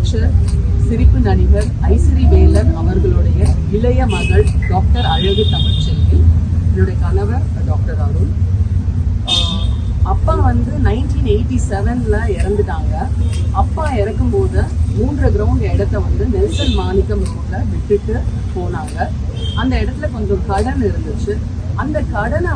அமைச்சர் சிரிப்பு நடிகர் ஐஸ்வரி வேலன் அவர்களுடைய இளைய மகள் டாக்டர் அழகு தமிழ்ச்செல்வி, என்னுடைய கணவர் டாக்டர் அருண். அப்பா 1987 இறந்துட்டாங்க. அப்பா இறக்கும்போது 3 கிரவுண்ட் இடத்த நெல்சன் மாணிக்கம் ரோட்ல விட்டுட்டு போனாங்க. அந்த இடத்துல கொஞ்சம் கடன் இருந்துச்சு. அந்த கடனை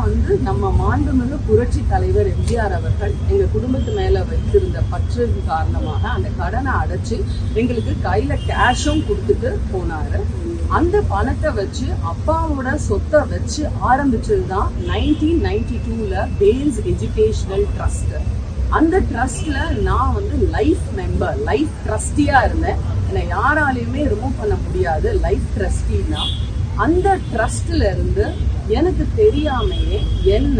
நம்ம மாண்புமிகு புரட்சி தலைவர் எம்ஜிஆர் அவர்கள் எங்க குடும்பத்து மேல வைத்திருந்த பற்று காரணமாக அந்த கடனை அடைச்சு எங்களுக்கு கையில கேஷும் கொடுத்துட்டு போனாரு. அந்த பணத்தை வச்சு அப்பாவோட சொத்தை வச்சு ஆரம்பிச்சதுதான் 1992 பேல்ஸ் எஜுகேஷனல் ட்ரஸ்ட். அந்த ட்ரஸ்ட்ல நான் லைஃப் மெம்பர், லைஃப் ட்ரஸ்டியா இருந்தேன். என்னை யாராலையுமே ரிமூவ் பண்ண முடியாது லைஃப் ட்ரஸ்டினா. அந்த ட்ரஸ்ட்ல இருந்து எனக்கு தெரியாமையே என்ன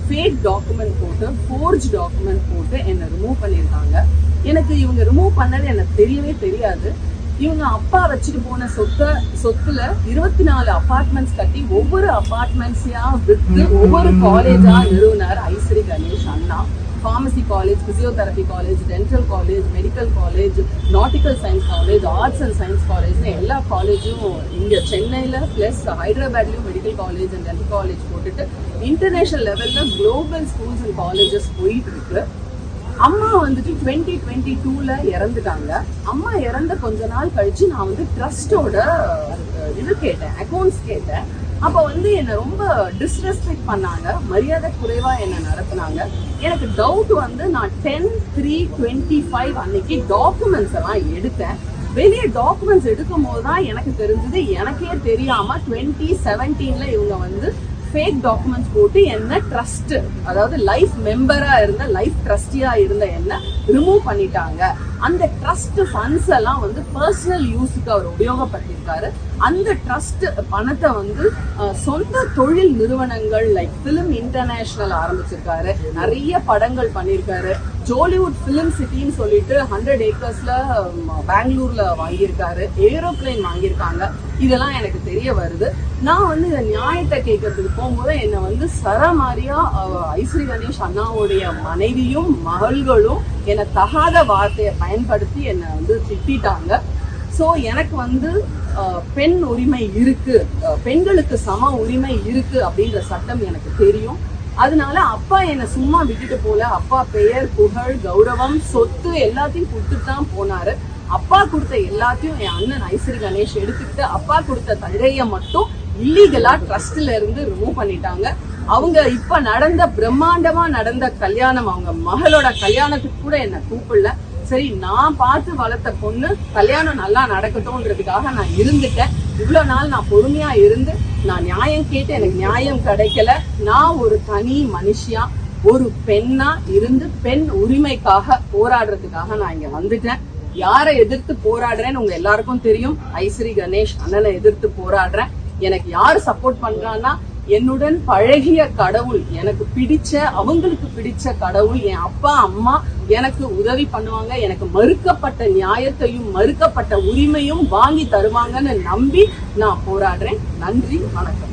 ஃபேக் டாக்குமெண்ட் போட்டு, ஃபோர்ஜ் டாக்குமெண்ட் போட்டு என்னை ரிமூவ் பண்ணியிருக்காங்க. எனக்கு இவங்க ரிமூவ் பண்ணது எனக்கு தெரியவே தெரியாது. இவங்க அப்பா வச்சுட்டு போன சொத்துல 24 அபார்ட்மெண்ட்ஸ் கட்டி ஒவ்வொரு அபார்ட்மெண்ட்ஸையா விட்டு ஒவ்வொரு காலேஜா நிறுவனர் ஐஸ்வரி கணேஷ் அண்ணா. Pharmacy college, physiotherapy college, dental college, medical college, nautical science college, arts and science காலேஜ்னு எல்லா காலேஜும் இங்கே சென்னையில் ப்ளஸ் ஹைதராபாத்லேயும் medical college and dental college போட்டுட்டு இன்டர்நேஷனல் லெவலில் குளோபல் ஸ்கூல்ஸ் அண்ட் காலேஜஸ் போயிட்டு இருக்கு. அம்மா 2022 இறந்துட்டாங்க. அம்மா இறந்த கொஞ்ச நாள் கழிச்சு நான் ட்ரஸ்டோட இது கேட்டேன், அக்கௌண்ட்ஸ் கேட்டேன். அப்போ என்னை ரொம்ப டிஸ்ரெஸ்பெக்ட் பண்ணாங்க, மரியாதை குறைவா என்னை நடத்தினாங்க. எனக்கு டவுட் நான் 10/3/25 அன்னைக்கு டாக்குமெண்ட்ஸ் எல்லாம் எடுத்தேன். வெளியே டாக்குமெண்ட்ஸ் எடுக்கும் போது தான் எனக்கு தெரிஞ்சது, எனக்கே தெரியாம 2017 இவங்க ஃபேக் டாக்குமெண்ட்ஸ் போட்டு என்ன ட்ரஸ்ட், அதாவது லைஃப் மெம்பரா இருந்த, லைஃப் ட்ரஸ்டியா இருந்த என்ன ரிமூவ் பண்ணிட்டாங்க. அந்த ட்ரஸ்ட் ஃபண்ட்ஸ் எல்லாம் பர்சனல் யூஸுக்கு அவர் உபயோகப்படுத்திருக்காரு. அந்த ட்ரஸ்ட் பணத்தை சொந்த தொழில் நிறுவனங்கள் லைக் பிலிம் இன்டர்நேஷனல் ஆரம்பிச்சிருக்காரு. நிறைய படங்கள் பண்ணியிருக்காரு. ஜாலிவுட் பிலிம் சிட்டின்னு சொல்லிட்டு 100 ஏக்கர்ஸ்ல பெங்களூர்ல வாங்கியிருக்காரு. ஏரோப்ளைன் வாங்கியிருக்காங்க. இதெல்லாம் எனக்கு தெரிய வருது. நான் இந்த நியாயத்தை கேட்கறதுக்கு போகும்போது என்னை சரமாரியா ஐஸ்வரி கணேஷ் அண்ணாவுடைய மனைவியும் மகள்களும் என்னை தகாத வார்த்தையை பயன்படுத்தி என்னை திட்டாங்க. ஸோ எனக்கு பெண் உரிமை இருக்கு, பெண்களுக்கு சம உரிமை இருக்கு அப்படின்ற சட்டம் எனக்கு தெரியும். அதனால அப்பா என்னை சும்மா விட்டுட்டு போல. அப்பா பெயர், புகழ், கௌரவம், சொத்து எல்லாத்தையும் கொடுத்துட்டு தான் போனாரு. அப்பா கொடுத்த எல்லாத்தையும் என் அண்ணன் ஐஸ்வரி கணேஷ் எடுத்துக்கிட்டு அப்பா கொடுத்த தங்கைய மட்டும் இல்லீகலா ட்ரஸ்ட்ல இருந்து ரிமூவ் பண்ணிட்டாங்க. அவங்க இப்ப நடந்த பிரம்மாண்டமா நடந்த கல்யாணம், அவங்க மகளோட கல்யாணத்துக்கு கூட என்ன கூப்பிடல. சரி, நான் பார்த்து வளர்த்த பொண்ணு கல்யாணம் நல்லா நடக்கட்டும்ன்றதுக்காக நான் இருந்துட்டேன். இவ்வளவு நாள் நான் பொறுமையா இருந்து நான் நியாயம் கேட்டு எனக்கு நியாயம் கிடைக்கல. நான் ஒரு தனி மனுஷியா, ஒரு பெண்ணா இருந்து பெண் உரிமைக்காக போராடுறதுக்காக நான் இங்க வந்துட்டேன். யாரை எதிர்த்து போராடுறேன்னு உங்க எல்லாருக்கும் தெரியும். ஐஸ்வரி கணேஷ் அண்ணனை எதிர்த்து போராடுறேன். எனக்கு யாரு சப்போர்ட் பண்றான்னா என்னுடன் பழகிய கடவுள், எனக்கு பிடிச்ச, அவங்களுக்கு பிடிச்ச கடவுள், என் அப்பா அம்மா எனக்கு உதவி பண்ணுவாங்க. எனக்கு மறுக்கப்பட்ட நியாயத்தையும் மறுக்கப்பட்ட உரிமையும் வாங்கி தருவாங்கன்னு நம்பி நான் போராடுறேன். நன்றி, வணக்கம்.